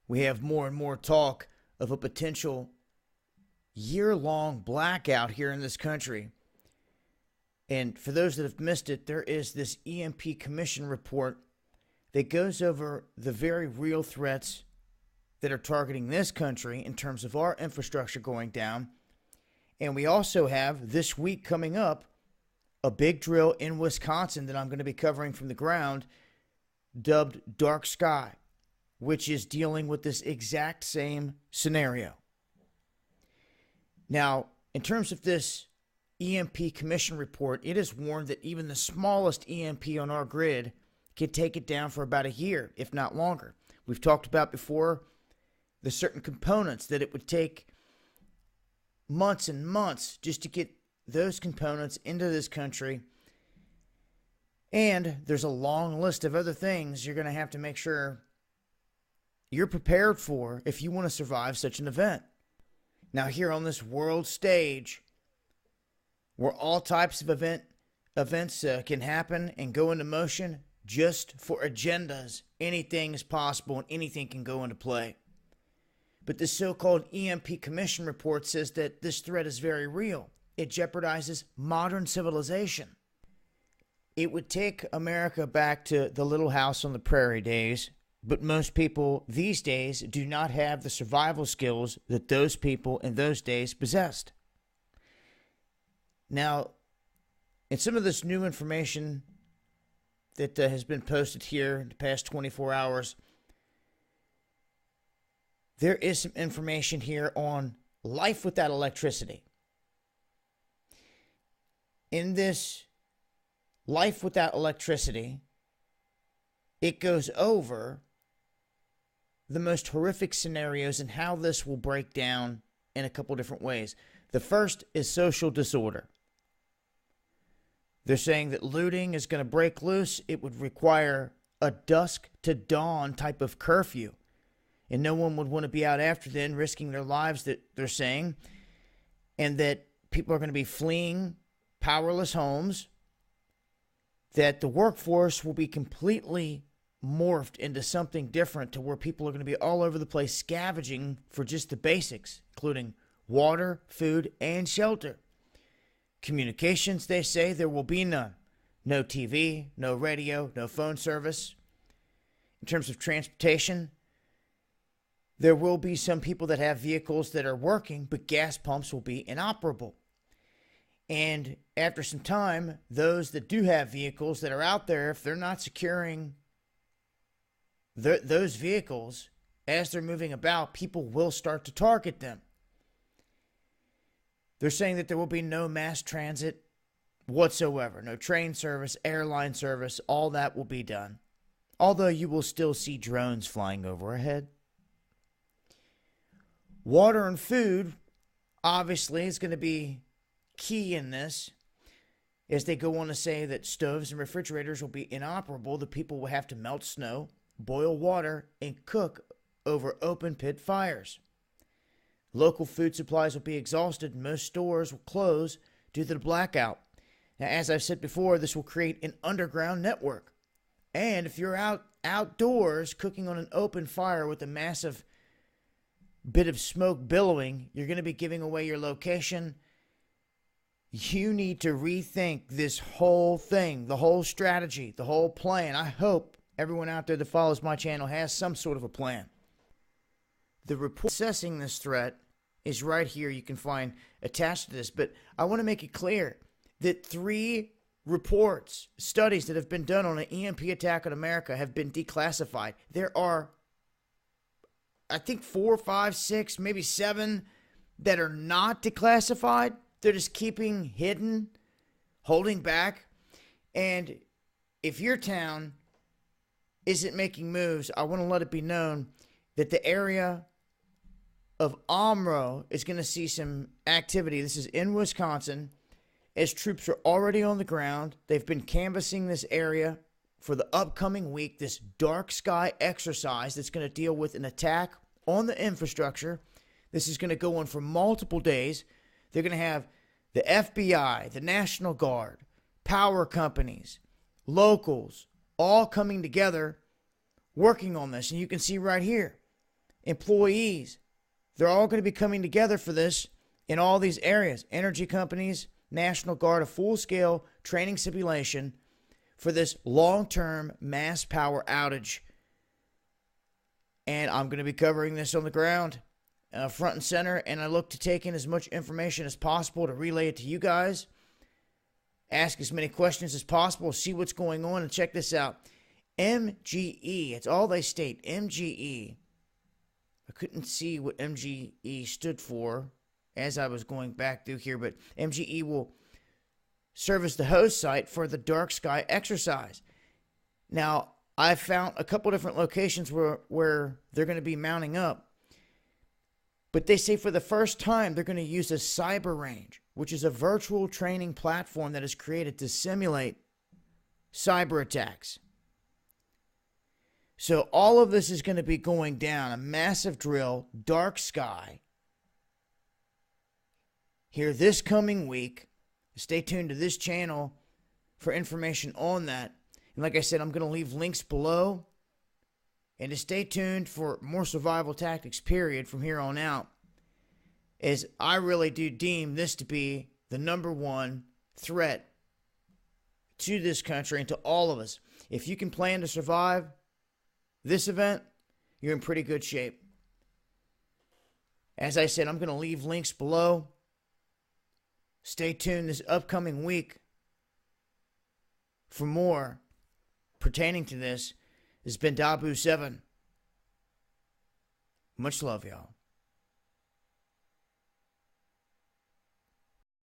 we have more and more talk of a potential year-long blackout here in this country. And for those that have missed it, there is this EMP Commission report that goes over the very real threats that are targeting this country in terms of our infrastructure going down. And we also have this week coming up a big drill in Wisconsin that I'm going to be covering from the ground, dubbed Dark Sky, which is dealing with this exact same scenario. Now, in terms of this EMP Commission report, it is warned that even the smallest EMP on our grid could take it down for about a year, if not longer. We've talked about before the certain components that it would take months and months just to get those components into this country. And there's a long list of other things you're going to have to make sure you're prepared for if you want to survive such an event. Now, here on this world stage, where all types of events can happen and go into motion just for agendas, anything is possible and anything can go into play. But the so-called EMP Commission report says that this threat is very real. It jeopardizes modern civilization. It would take America back to the Little House on the Prairie days, but most people these days do not have the survival skills that those people in those days possessed. Now, in some of this new information that has been posted here in the past 24 hours, there is some information here on life without electricity. In this life without electricity, it goes over the most horrific scenarios and how this will break down in a couple different ways. The first is social disorder. They're saying that looting is going to break loose. It would require a dusk to dawn type of curfew. And no one would want to be out after then risking their lives, that they're saying. And that people are going to be fleeing powerless homes. That the workforce will be completely morphed into something different, to where people are going to be all over the place scavenging for just the basics, including water, food, and shelter. Communications, they say, there will be none. No TV, no radio, no phone service. In terms of transportation, there will be some people that have vehicles that are working, but gas pumps will be inoperable. And after some time, those that do have vehicles that are out there, if they're not securing those vehicles as they're moving about, people will start to target them. They're saying that there will be no mass transit whatsoever. No train service, airline service, all that will be done. Although you will still see drones flying overhead. Water and food, obviously, is going to be key in this. As they go on to say that stoves and refrigerators will be inoperable, the people will have to melt snow, boil water, and cook over open pit fires. Local food supplies will be exhausted and most stores will close due to the blackout. Now, as I've said before, this will create an underground network. And if you're outdoors cooking on an open fire with a massive bit of smoke billowing, you're going to be giving away your location. You need to rethink this whole thing, the whole strategy, the whole plan. I hope everyone out there that follows my channel has some sort of a plan. The report assessing this threat is right here. You can find attached to this. But I want to make it clear that 3 reports, studies that have been done on an EMP attack on America have been declassified. There are, I think, 4, 5, 6, maybe 7 that are not declassified. They're just keeping hidden, holding back. And if your town isn't making moves, I want to let it be known that the area of Omro is going to see some activity. This is in Wisconsin, as troops are already on the ground. They've been canvassing this area for the upcoming week, this dark sky exercise that's going to deal with an attack on the infrastructure. This is going to go on for multiple days. They're going to have the FBI, the National Guard, power companies, locals, all coming together working on this. And you can see right here, employees. They're all going to be coming together for this in all these areas. Energy companies, National Guard, a full-scale training simulation for this long-term mass power outage. And I'm going to be covering this on the ground, front and center, and I look to take in as much information as possible to relay it to you guys. Ask as many questions as possible, see what's going on, and check this out. MGE, it's all they state, MGE. I couldn't see what MGE stood for as I was going back through here, but MGE will serve as the host site for the Dark Sky exercise. Now, I found a couple different locations where they're going to be mounting up, but they say for the first time they're going to use a cyber range, which is a virtual training platform that is created to simulate cyber attacks. So all of this is going to be going down, a massive drill, Dark Sky, here this coming week. Stay tuned to this channel for information on that. And like I said, I'm going to leave links below. And to stay tuned for more survival tactics, period, from here on out, as I really do deem this to be the #1 threat to this country and to all of us. If you can plan to survive this event, you're in pretty good shape. As I said, I'm going to leave links below. Stay tuned this upcoming week for more pertaining to this. This has been Dabu7. Much love, y'all.